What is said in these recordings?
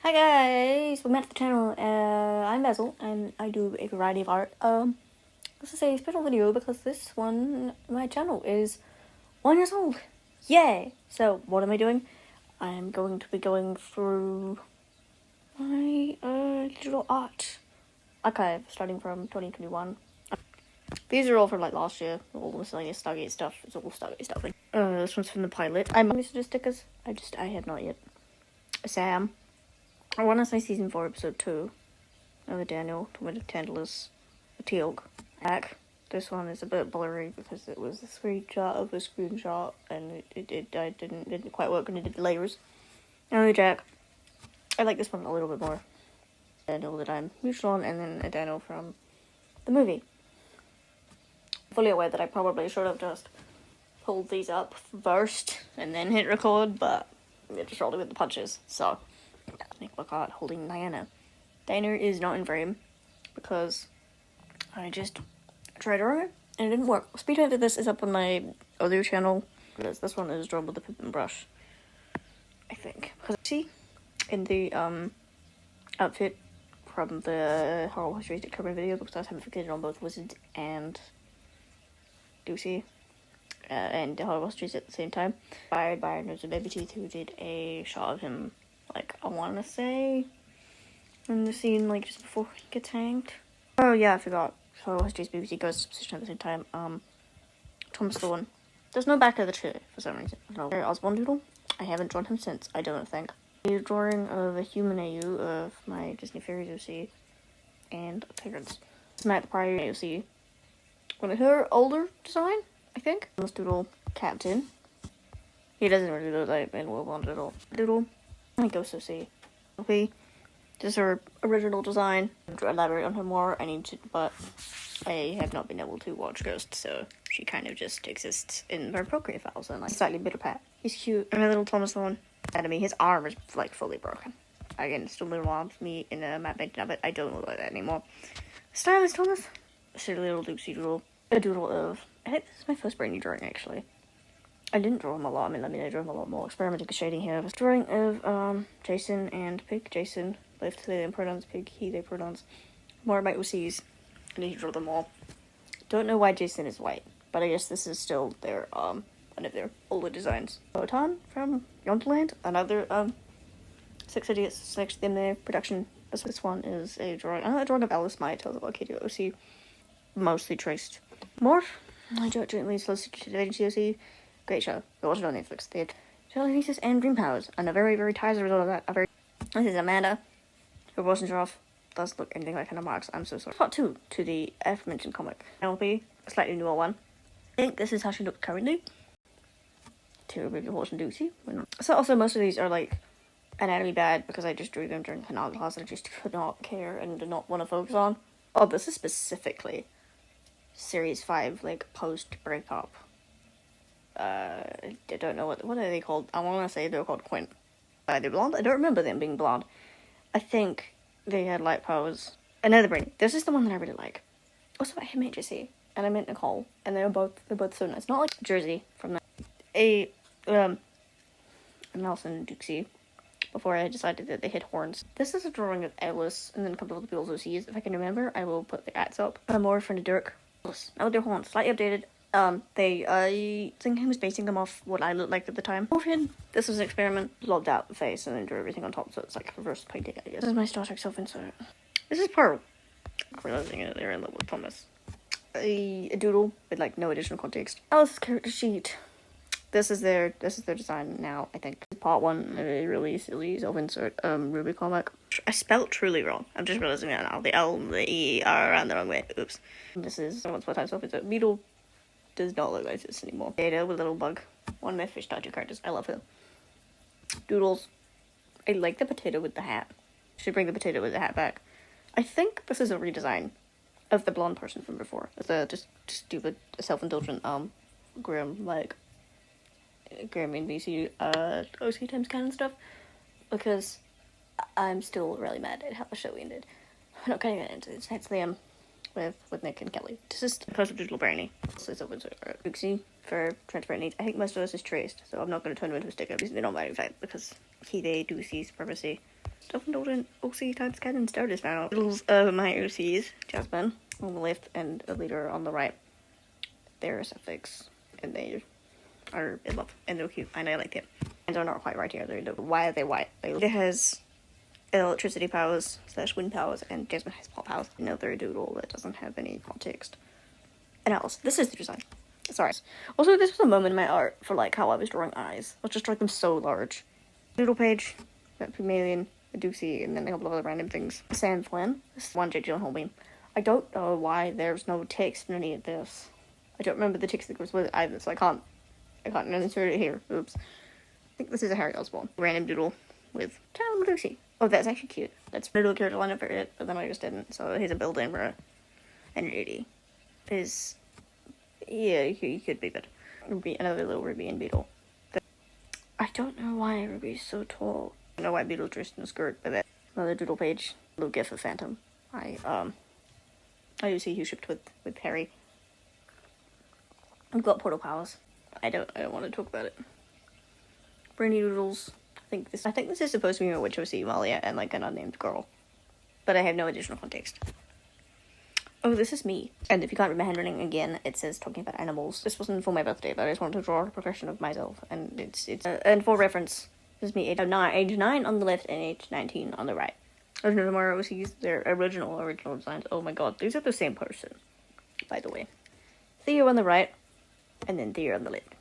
Hi guys, welcome back to the channel. I'm Basil and I do a variety of art. This is a special video because this one, my channel is 1 year old. Yay! So what am I doing? I'm going to be going through my digital art archive starting from 2021. These are all from like last year, all the miscellaneous Stargate stuff. It's all Stargate stuff. This one's from the pilot. I'm used to stickers. I have not yet. Sam. I want to say season 4, episode 2. Another Daniel, Twin of Tantalus, a Teal'c. Back. This one is a bit blurry because it was a screenshot of a screenshot, and it didn't quite work when it did layers. Another Jack. I like this one a little bit more. Daniel that I'm mutual on, and then a Daniel from the movie. Fully aware that I probably should have just pulled these up first and then hit record, but I just rolled it with the punches, so. Nick Lockhart holding Diana. Diana is not in frame because I just tried drawing it and it didn't work. Speed of this is up on my other channel. This one is drawn with a paper and brush, I think. Because see, in the outfit from the Horror History cover video, because I was having fixated on both Wizards and Lucy. And the Horror History at the same time. Inspired by Nerds of Baby Teeth, who did a shot of him, like, I want to say, in the scene, like, just before he gets hanged. Oh, yeah, I forgot. Horror History's BBC goes to position at the same time. Thomas Thorne. There's no back of the chair, for some reason. No. Osborne Doodle. I haven't drawn him since, I don't think. A drawing of a human AU of my Disney Fairies OC and Parents. Matt the prior AOC. One of her older design, I think. Thomas Doodle Captain. He doesn't really look like Ben Wilbon at all. Doodle. I Ghost OC. Okay. This is her original design. To elaborate on her more, I need to, but I have not been able to watch Ghost, so she kind of just exists in her Procreate files and like slightly bitter pat. He's cute. And my little Thomas Thorne. Anatomy. His arm is like fully broken. Again, still little arms. Me in a matte painting of it. I don't look like that anymore. Stylist Thomas. Silly little Lucy doodle. A doodle of. I think this is my first brand new drawing actually. I didn't draw him a lot. I mean, I drew him a lot more. Experimenting with shading here. I was drawing of Jason and Pig. Jason, both they and pronouns. Pig, he, they pronouns. More about OCs. I need to draw them all. Don't know why Jason is white, but I guess this is still their one of their older designs. Photon from Yonderland. Another 6 Idiots next in their production. This one is a drawing. Another drawing of Alice Maya tells about Katie OC. Mostly traced. Morph. I drew it jointly solicited to OC. Great show. It wasn't on Netflix. They had telekinesis and dream powers, and a very, very tired result of that. This is Amanda, who wasn't off. Doesn't look anything like Hannah Marks. I'm so sorry. Part 2 to the aforementioned comic. LP, a slightly newer one. I think this is how she looks currently. To Ruby Horse and Lucy. So also most of these are like anatomy bad because I just drew them during an art class and I just could not care and did not want to focus on. Oh, this is specifically Series 5, like post breakup. I don't know what are they called. I want to say they're called Quint. Are they blonde? I don't remember them being blonde. I think they had light powers. Another brain. This is the one that I really like. Also, I meant Jessie and I meant Nicole, and they're both so nice. Not like Jersey from a Nelson Dukesy. Before I decided that they had horns. This is a drawing of Alice, and then a couple of the people's OCs. If I can remember, I will put the ads up. More from the Dirk. Now their horns, slightly updated. I think I was basing them off what I looked like at the time. This was an experiment. Lobbed out the face and then drew everything on top, so it's like reverse painting, I guess. This is my Star Trek self-insert. This is Pearl. Realizing it, they're in love with Thomas. A doodle with like no additional context. Alice's character sheet. This is their design now, I think. Part 1, a really silly self-insert Ruby comic. I spelled truly wrong. I'm just realizing that now. The L and the E are around the wrong way. Oops. This is once upon a time self-insert. Beetle does not look like this anymore. Data with a little bug. One of my fish statue characters. I love him. Doodles. I like the potato with the hat. Should bring the potato with the hat back. I think this is a redesign of the blonde person from before. It's a just stupid, self-indulgent, grim, like, grim NBC, OC times canon stuff. Because I'm still really mad at how the show ended. I'm not getting into this. It's them. With Nick and Kelly. This is Post of Digital Brownie. This is open Booksy for transparent needs. I think most of this is traced, so I'm not going to turn them into a sticker because they don't matter in fact, because he, they, do see supremacy. Self-indulgent OC types cat and starters now. Littles of my OCs, Jasmine on the left and a leader on the right. They're a suffix and they are in love and they're cute and I like them. And they're not quite right here. Why are they white? It has electricity powers / wind powers and Jasmine has pop powers. Another doodle that doesn't have any context. And else, this is the design. Sorry. Also, this was a moment in my art for like how I was drawing eyes. Let's just draw them so large. Doodle page, that Pygmalion, a Doocy, and then a couple of other random things. Sam Flynn, this is one J. Jill Holbein. I don't know why there's no text in any of this. I don't remember the text that goes with it either, so I can't insert it here. Oops. I think this is a Harry Osborn. Random doodle with Tom Doocy. Oh, that's actually cute. That's a little character line up for it, but then I just didn't. So here's a build-in for an 80. Yeah, he could be, but Ruby, another little Ruby and Beetle. I don't know why Ruby's so tall. I don't know why Beetle dressed in a skirt, but that another doodle page. Little gif of Phantom. I do see who shipped with Harry. I've got portal powers. I don't want to talk about it. Brainy doodles. I think this is supposed to be a witch OC Malia and like an unnamed girl, but I have no additional context. Oh, this is me. And if you can't read my handwriting again, it says talking about animals. This wasn't for my birthday, but I just wanted to draw a progression of myself. And and for reference, this is me age 9 on the left and age 19 on the right. Original tomorrow OCs, their original designs. Oh my god, these are the same person, by the way. Theo on the right, and then Theo on the left.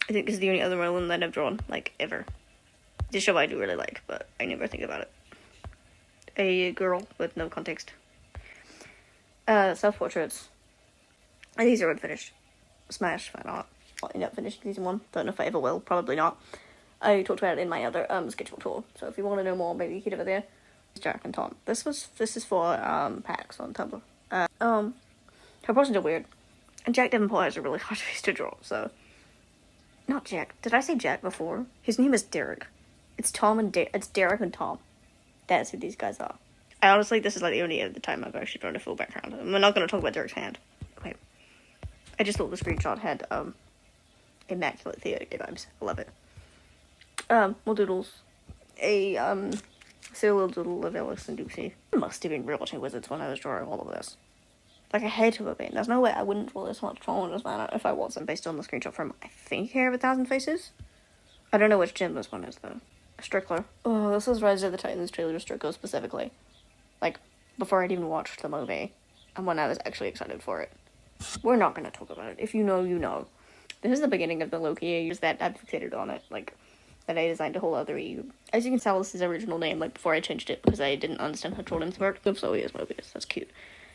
I think this is the only other Merlin that I've drawn, like, ever. This show I do really like, but I never think about it. A girl with no context. Self-portraits. These are unfinished. Smash, why not? I'll end up finishing season 1. Don't know if I ever will. Probably not. I talked about it in my other sketchbook tour. So if you want to know more, maybe head over there. Jack and Tom. This is for packs on Tumblr. Her portions are weird. And Jack Davenport has a really hard face to draw, so. Not Jack. Did I say Jack before? His name is Derek. It's Tom and it's Derek and Tom. That's who these guys are. I honestly, this is like the only other time I've actually drawn a full background. We're not going to talk about Derek's hand. Okay. I just thought the screenshot had, immaculate theater vibes. I love it. More doodles. A, serial doodle of Alice and Doocy. I must have been rewatching Wizards when I was drawing all of this. Like, I had to have been. There's no way I wouldn't draw this much drawing this man if I wasn't, based on the screenshot from, I think, Hair of a Thousand Faces? I don't know which gym this one is, though. Strickler. Oh, this is Rise of the Titans trailer to Strickler specifically. Like, before I'd even watched the movie, and when I was actually excited for it. We're not going to talk about it. If you know, you know. This is the beginning of the Loki years that I'm fixated on it, like, that I designed a whole other EU. As you can tell, this is his original name, like, before I changed it, because I didn't understand how Jordan's worked. Oops, so he is Mobius. That's cute.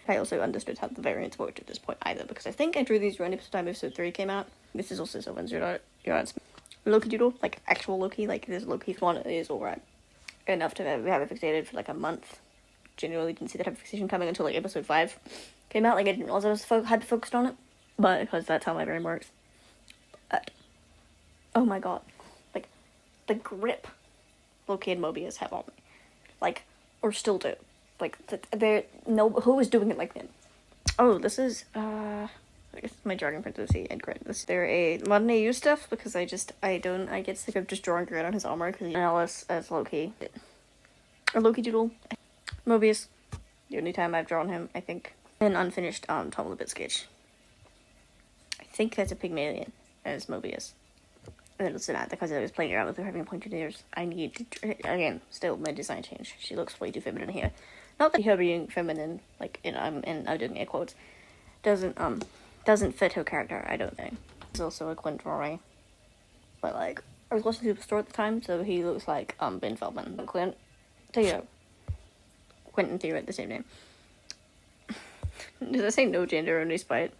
I also understood how the variants worked at this point either, because I think I drew these around episode time episode 3 came out. This is also Sylvan's your Loki doodle, like, actual Loki, like, this Loki one is alright. Enough to have it fixated for, like, a month. Genuinely didn't see that fixation coming until, like, episode 5 came out. Like, I didn't realize I was hyper-focused on it, but because that's how my brain works. But, oh my god. Like, the grip Loki and Mobius have on me. Like, or still do. Like, who was doing it like them? Oh, this is, I guess my Dragon Princess and Grit. They're a modern AU stuff, because I get sick of just drawing Grit on his armor, because Alice as Loki. Or Loki doodle. Mobius. The only time I've drawn him, I think. An unfinished, Tom Lippett sketch. I think that's a Pygmalion as Mobius. And then it's not, because I was playing around with her having pointed ears. I need to, again, still my design change. She looks way too feminine here. Not that her being feminine, like, I'm doing air quotes, doesn't fit her character, I don't think. It's also a Quint drawing. But, like, I was watching Superstore at the time, so he looks like, Ben Feldman. But Quint and Theo at the same name. Does I say no gender, only spite?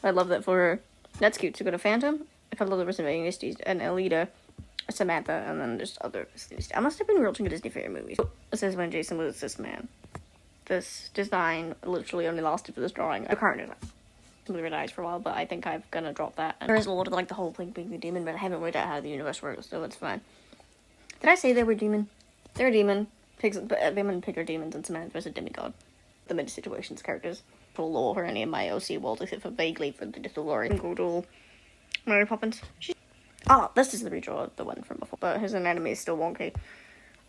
I love that for her. That's cute. So we got a Phantom, a couple of the invading Misties, an Alita, a Samantha, and then just other. I must have been watching a Disney fairy movie. This is when Jason was this man. This design literally only lasted for this drawing. The current design. Completely eyes for a while, but I think I'm gonna drop that. And there is a lot of, like, the whole thing being the demon, but I haven't worked out how the universe works, so it's fine. Did I say they were demon? They're a demon. Pigs, but them and pig are demons, and Samantha's a demigod. The mid-situations characters. Full lore for any of my OC worlds, except for vaguely for the Little Glory. Google Mary Poppins. This is the redraw of the one from before, but his anatomy is still wonky.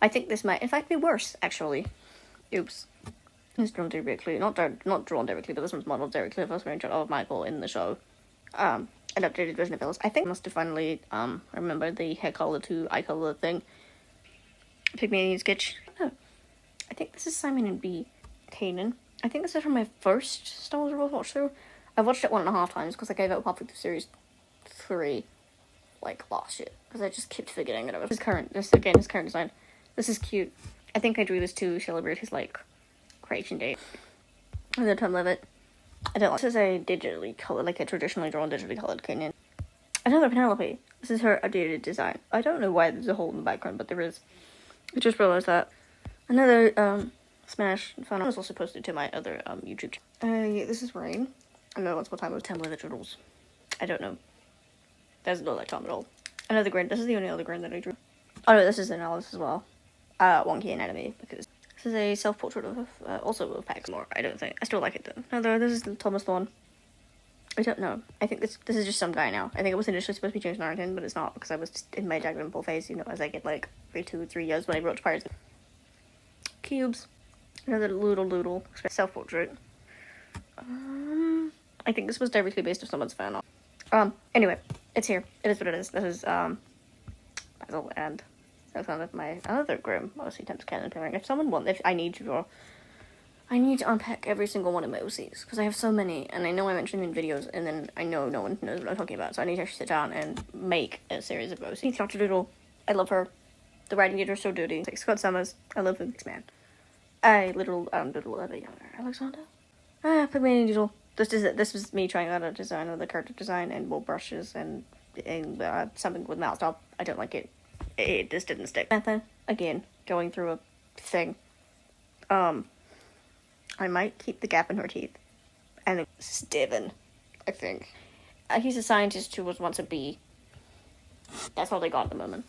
I think this might, in fact, be worse, actually. Oops. It's drawn directly, not drawn directly, but this one's modeled directly. The first screenshot of Michael in the show. An updated version of Ellis. I think I must have finally, remember the hair color to eye color thing. Pygmalion sketch. No. I think this is Simon and B. Kanan. I think this is from my first Star Wars Rebels watch through. I watched it 1.5 times because I gave it up halfway through series 3, like, last year. Because I just kept forgetting that it was his current design. This is cute. I think I drew this to celebrate his, like, creation date. And the time limit. I don't like this is a digitally colored, like a traditionally drawn digitally colored Kanan. Another Penelope. This is her updated design. I don't know why there's a hole in the background, but there is. I just realized that. Another, Smash Fun. I was also posted to my other, YouTube channel. Yeah, this is Rain. I know once upon a time it was Temple of the Turtles. I don't know. Doesn't look like Tom at all. Another grin. This is the only other grin that I drew. Oh no, this is an Alice as well. Wonky Anatomy, because this is a self-portrait of, also of Pax more, I don't think. I still like it though. Another, this is the Thomas Thorne. I don't know. I think this is just some guy now. I think it was initially supposed to be James Norrington, but it's not, because I was just in my Jack Dimple phase, you know, as I get like every 2 or 3 years when I wrote Pirates. Cubes. Another Loodle. Self-portrait. I think this was directly based on someone's fan art. Anyway, it's here. It is what it is. This is, Basil, and that's one of my other Grim OC Temps canon pairing. If I need to draw, I need to unpack every single one of my OCs, because I have so many, and I know I mentioned them in videos, and then I know no one knows what I'm talking about, so I need to actually sit down and make a series of OCs. Dr. Doodle, I love her. The writing teacher is so dirty. Like Scott Summers, I love him, man. I Doodle of a younger Alexander. Pygmalion Doodle. This was me trying out a design of the character design and wool brushes and something with mouse top. I don't like it. It just didn't stick. Method, again, going through a thing. I might keep the gap in her teeth. And it's Devin, I think. He's a scientist who was once a bee. That's all they got at the moment.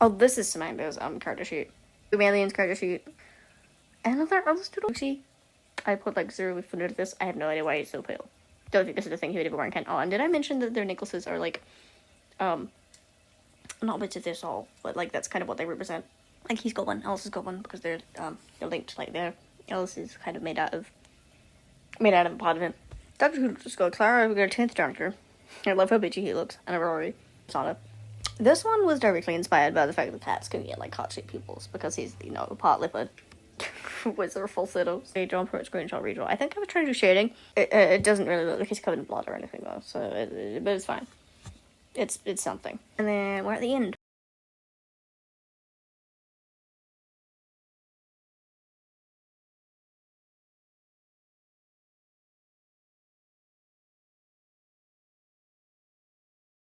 Oh, this is Samanda's character sheet. Pygmalion's character sheet. Another Doodle. I put like 0 with into this. I have no idea why he's so pale. Don't think this is the thing he would ever wear in Ken. Oh, and did I mention that their necklaces are like, not bits of this all, but like that's kind of what they represent. Like he's got one, Alice has got one, because they're linked like there. Alice is kind of made out of a part of it. Dr. Who just got Clara, we got a 10th Doctor. I love how bitchy he looks, and a Rory. Sauna. This one was directly inspired by the fact that cats can get like heart-shaped pupils, because he's, you know, part leopard. Wizard falsettos. A John Pruitt screenshot redraw. I think I was trying to do shading. It doesn't really look like he's covered in blood or anything though, so but it's fine. It's something. And then we're at the end.